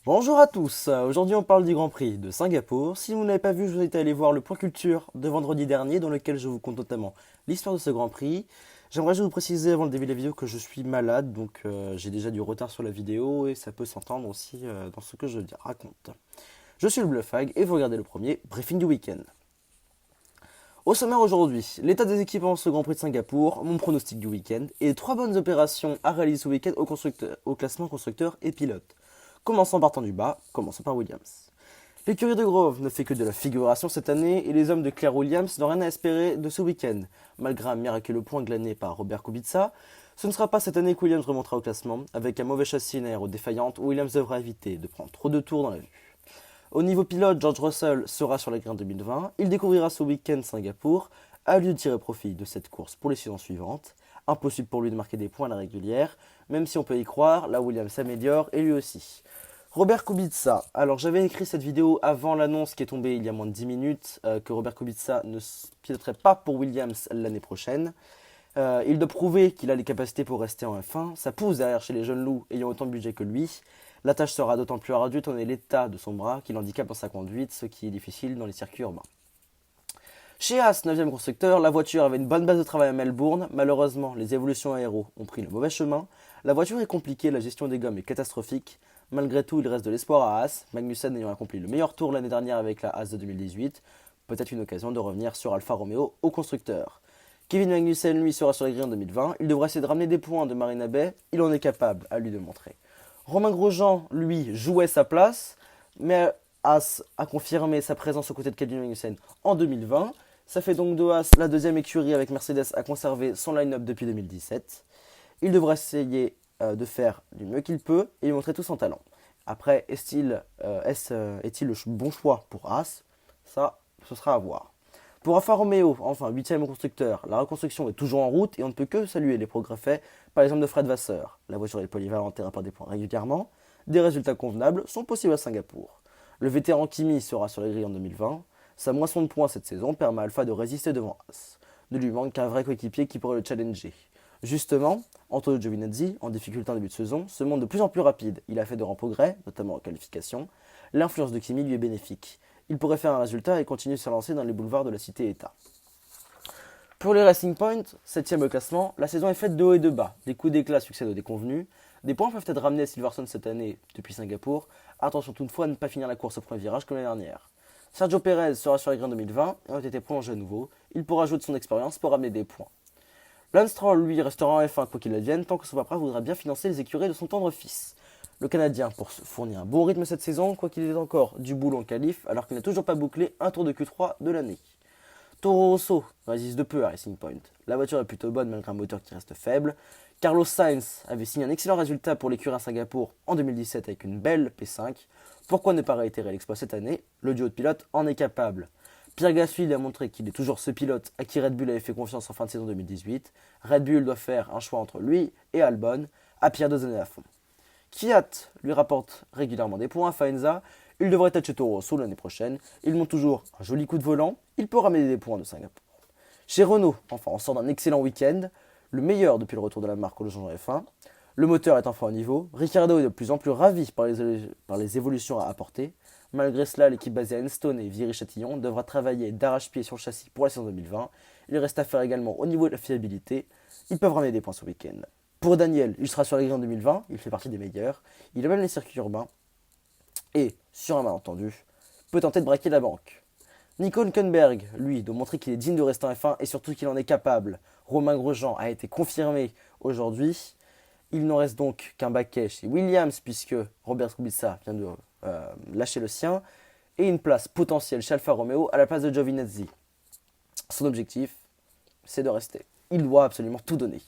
Bonjour à tous, aujourd'hui on parle du Grand Prix de Singapour. Si vous n'avez pas vu, je vous invite à aller voir le point culture de vendredi dernier dans lequel je vous conte notamment l'histoire de ce Grand Prix. J'aimerais juste vous préciser avant le début de la vidéo que je suis malade, donc j'ai déjà du retard sur la vidéo et ça peut s'entendre aussi dans ce que je raconte. Je suis le Bluffag et vous regardez le premier briefing du week-end. Au sommaire aujourd'hui, l'état des équipes en ce Grand Prix de Singapour, mon pronostic du week-end et 3 bonnes opérations à réaliser ce week-end au classement constructeur et pilote. Commençons partant du bas, commençons par Williams. L'écurie de Grove ne fait que de la figuration cette année et les hommes de Claire Williams n'ont rien à espérer de ce week-end. Malgré un miraculeux point glané par Robert Kubica, ce ne sera pas cette année que Williams remontera au classement. Avec un mauvais châssis et une aéro défaillante, Williams devra éviter de prendre trop de tours dans la vue. Au niveau pilote, George Russell sera sur la grille en 2020. Il découvrira ce week-end Singapour, à lui de tirer profit de cette course pour les saisons suivantes. Impossible pour lui de marquer des points à la régulière, même si on peut y croire, la Williams s'améliore et lui aussi. Robert Kubica. Alors j'avais écrit cette vidéo avant l'annonce qui est tombée il y a moins de 10 minutes que Robert Kubica ne piloterait pas pour Williams l'année prochaine. Il doit prouver qu'il a les capacités pour rester en F1. Ça pousse derrière chez les jeunes loups ayant autant de budget que lui. La tâche sera d'autant plus ardue étant donné l'état de son bras qui l'handicape dans sa conduite, ce qui est difficile dans les circuits urbains. Chez Haas, 9e constructeur, la voiture avait une bonne base de travail à Melbourne. Malheureusement, les évolutions aéro ont pris le mauvais chemin. La voiture est compliquée, la gestion des gommes est catastrophique. Malgré tout, il reste de l'espoir à Haas, Magnussen ayant accompli le meilleur tour l'année dernière avec la Haas de 2018. Peut-être une occasion de revenir sur Alfa Romeo au constructeur. Kevin Magnussen, lui, sera sur la grille en 2020. Il devra essayer de ramener des points de Marina Bay. Il en est capable, à lui de montrer. Romain Grosjean, lui, jouait sa place, mais Haas a confirmé sa présence aux côtés de Kevin Magnussen en 2020. Ça fait donc de Haas la deuxième écurie avec Mercedes à conserver son line-up depuis 2017. Il devra essayer de faire du mieux qu'il peut et lui montrer tout son talent. Après, est-il le bon choix pour Haas? Ça, ce sera à voir. Pour Alfa Romeo, enfin 8e constructeur, la reconstruction est toujours en route et on ne peut que saluer les progrès faits par exemple de Fred Vasseur. La voiture est polyvalente et rapporte des points régulièrement. Des résultats convenables sont possibles à Singapour. Le vétéran Kimi sera sur les grilles en 2020. Sa moisson de points cette saison permet à Alfa de résister devant Haas. Ne lui manque qu'un vrai coéquipier qui pourrait le challenger. Justement, Antonio Giovinazzi, en difficulté en début de saison, se montre de plus en plus rapide. Il a fait de grands progrès, notamment en qualification. L'influence de Kimi lui est bénéfique. Il pourrait faire un résultat et continuer de se lancer dans les boulevards de la cité-État. Pour les Racing Point, 7ème au classement, la saison est faite de haut et de bas. Des coups d'éclat succèdent aux déconvenus. Des points peuvent être ramenés à Silverstone cette année depuis Singapour. Attention toutefois à ne pas finir la course au premier virage comme l'année dernière. Sergio Perez sera sur les grilles en 2020 et a été prolongé à nouveau. Il pourra jouer de son expérience pour ramener des points. Lance Stroll, lui, restera en F1 quoi qu'il advienne, tant que son papa voudra bien financer les écuries de son tendre fils. Le Canadien pour se fournir un bon rythme cette saison, quoiqu'il ait encore du boulot en qualif, alors qu'il n'a toujours pas bouclé un tour de Q3 de l'année. Toro Rosso résiste de peu à Racing Point. La voiture est plutôt bonne malgré un moteur qui reste faible. Carlos Sainz avait signé un excellent résultat pour l'écurie à Singapour en 2017 avec une belle P5. Pourquoi ne pas réitérer l'exploit cette année? Le duo de pilotes en est capable. Pierre Gasly a montré qu'il est toujours ce pilote à qui Red Bull avait fait confiance en fin de saison 2018. Red Bull doit faire un choix entre lui et Albon, à Pierre 2 années à fond. Kiat lui rapporte régulièrement des points à Faenza. Il devrait être chez Toro Rosso l'année prochaine. Il monte toujours un joli coup de volant. Il peut ramener des points de Singapour. Chez Renault, enfin, on sort d'un excellent week-end, le meilleur depuis le retour de la marque au Legend F1. Le moteur est enfin au niveau. Ricciardo est de plus en plus ravi par les évolutions à apporter. Malgré cela, l'équipe basée à Enstone et Viry-Châtillon devra travailler d'arrache-pied sur le châssis pour la saison 2020. Il reste à faire également au niveau de la fiabilité. Ils peuvent ramener des points ce week-end. Pour Daniel, il sera sur les grilles en 2020. Il fait partie des meilleurs. Il aime les circuits urbains. Et, sur un malentendu, peut tenter de braquer la banque. Nico Hülkenberg, lui, doit montrer qu'il est digne de rester en F1 et surtout qu'il en est capable. Romain Grosjean a été confirmé aujourd'hui. Il n'en reste donc qu'un baquet chez Williams puisque Robert Kubica vient de lâcher le sien et une place potentielle chez Alfa Romeo à la place de Giovinazzi. Son objectif, c'est de rester. Il doit absolument tout donner.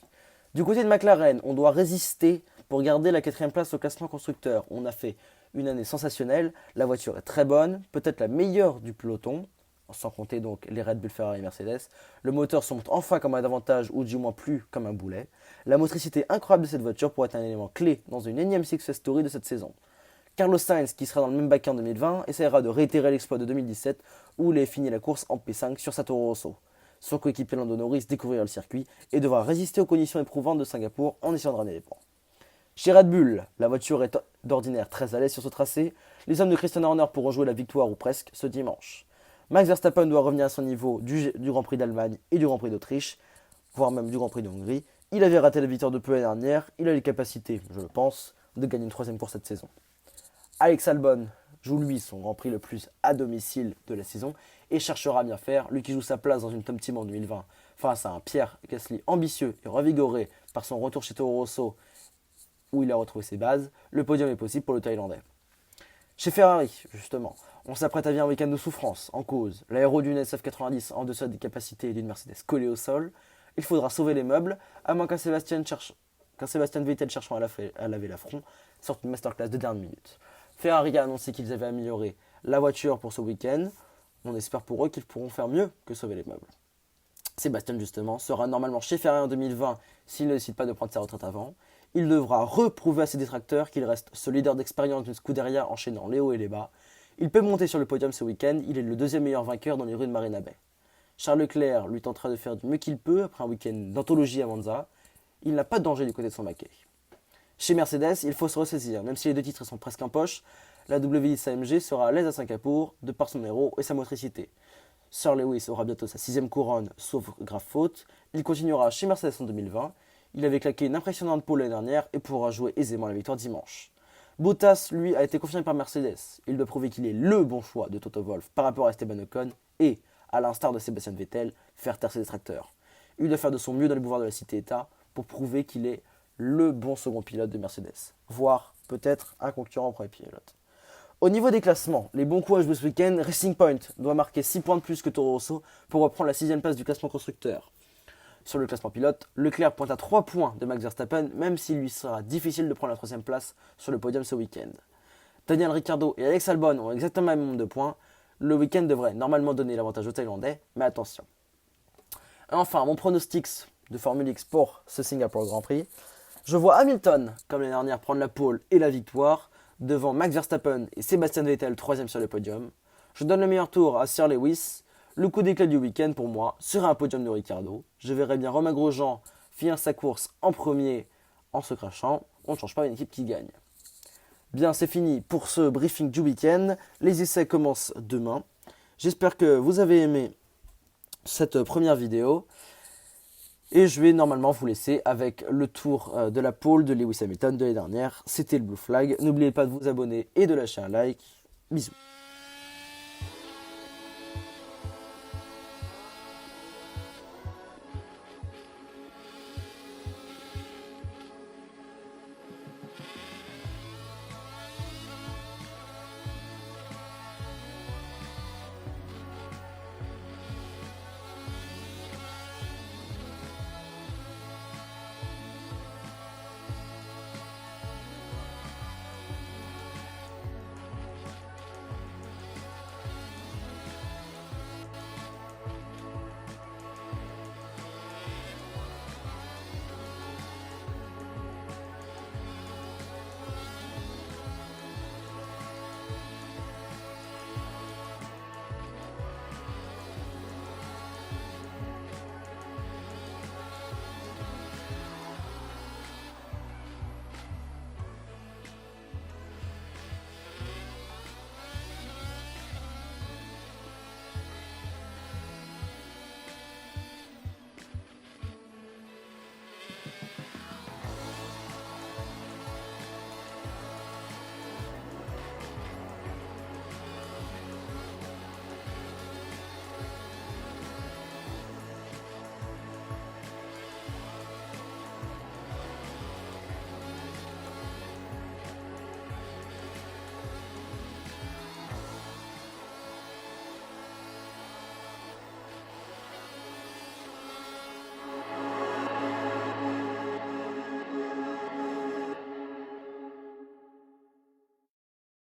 Du côté de McLaren, on doit résister pour garder la 4ème place au classement constructeur. On a fait une année sensationnelle, la voiture est très bonne, peut-être la meilleure du peloton, sans compter donc les Red Bull, Ferrari et Mercedes. Le moteur se montre enfin comme un avantage, ou du moins plus comme un boulet. La motricité incroyable de cette voiture pourrait être un élément clé dans une énième success story de cette saison. Carlos Sainz, qui sera dans le même baquet en 2020, essaiera de réitérer l'exploit de 2017 où il a fini la course en P5 sur sa Toro Rosso. Son coéquipier Lando Norris découvrira le circuit et devra résister aux conditions éprouvantes de Singapour en essayant de ramener les points. Chez Red Bull, la voiture est d'ordinaire très à l'aise sur ce tracé. Les hommes de Christian Horner pourront jouer la victoire ou presque ce dimanche. Max Verstappen doit revenir à son niveau du Grand Prix d'Allemagne et du Grand Prix d'Autriche, voire même du Grand Prix de Hongrie. Il avait raté la victoire de peu l'année dernière, il a les capacités, je le pense, de gagner une troisième course cette saison. Alex Albon joue lui son Grand Prix le plus à domicile de la saison et cherchera à bien faire, lui qui joue sa place dans une Tom Team en 2020 face à un Pierre Gasly ambitieux et revigoré par son retour chez Toro Rosso où il a retrouvé ses bases, le podium est possible pour le Thaïlandais. Chez Ferrari, justement, on s'apprête à vivre un week-end de souffrance, en cause l'aéro d'une SF90 en deçà des capacités d'une Mercedes collée au sol. Il faudra sauver les meubles, à moins qu'un Sébastien Vettel cherchant à laver l'affront sorte une masterclass de dernière minute. Ferrari a annoncé qu'ils avaient amélioré la voiture pour ce week-end. On espère pour eux qu'ils pourront faire mieux que sauver les meubles. Sébastien, justement, sera normalement chez Ferrari en 2020 s'il ne décide pas de prendre sa retraite avant. Il devra reprouver à ses détracteurs qu'il reste ce leader d'expérience d'une Scuderia enchaînant les hauts et les bas. Il peut monter sur le podium ce week-end, il est le deuxième meilleur vainqueur dans les rues de Marina Bay. Charles Leclerc lui tentera de faire du mieux qu'il peut après un week-end d'anthologie à Monza. Il n'a pas de danger du côté de son maquet. Chez Mercedes, il faut se ressaisir, même si les deux titres sont presque en poche, la W10 AMG sera à l'aise à Singapour, de par son héros et sa motricité. Sir Lewis aura bientôt sa 6ème couronne, sauf grave faute. Il continuera chez Mercedes en 2020. Il avait claqué une impressionnante pole l'année dernière et pourra jouer aisément la victoire dimanche. Bottas, lui, a été confirmé par Mercedes. Il doit prouver qu'il est le bon choix de Toto Wolff par rapport à Esteban Ocon et, à l'instar de Sébastien Vettel, faire taire ses détracteurs. Il doit faire de son mieux dans les pouvoirs de la cité-État pour prouver qu'il est le bon second pilote de Mercedes, voire peut-être un concurrent au premier pilote. Au niveau des classements, les bons coups à jouer ce week-end, Racing Point doit marquer 6 points de plus que Toro Rosso pour reprendre la 6ème place du classement constructeur. Sur le classement pilote, Leclerc pointe à 3 points de Max Verstappen, même s'il lui sera difficile de prendre la 3ème place sur le podium ce week-end. Daniel Ricciardo et Alex Albon ont exactement le même nombre de points. Le week-end devrait normalement donner l'avantage aux Thaïlandais, mais attention. Enfin, mon pronostic de Formule X pour ce Singapore Grand Prix. Je vois Hamilton, comme l'année dernière, prendre la pole et la victoire, devant Max Verstappen et Sébastien Vettel, 3ème sur le podium. Je donne le meilleur tour à Sir Lewis. Le coup d'éclat du week-end pour moi serait un podium de Ricciardo. Je verrais bien Romain Grosjean finir sa course en premier en se crachant. On ne change pas une équipe qui gagne. Bien, c'est fini pour ce briefing du week-end. Les essais commencent demain. J'espère que vous avez aimé cette première vidéo. Et je vais normalement vous laisser avec le tour de la pole de Lewis Hamilton de l'année dernière. C'était le Blue Flag. N'oubliez pas de vous abonner et de lâcher un like. Bisous.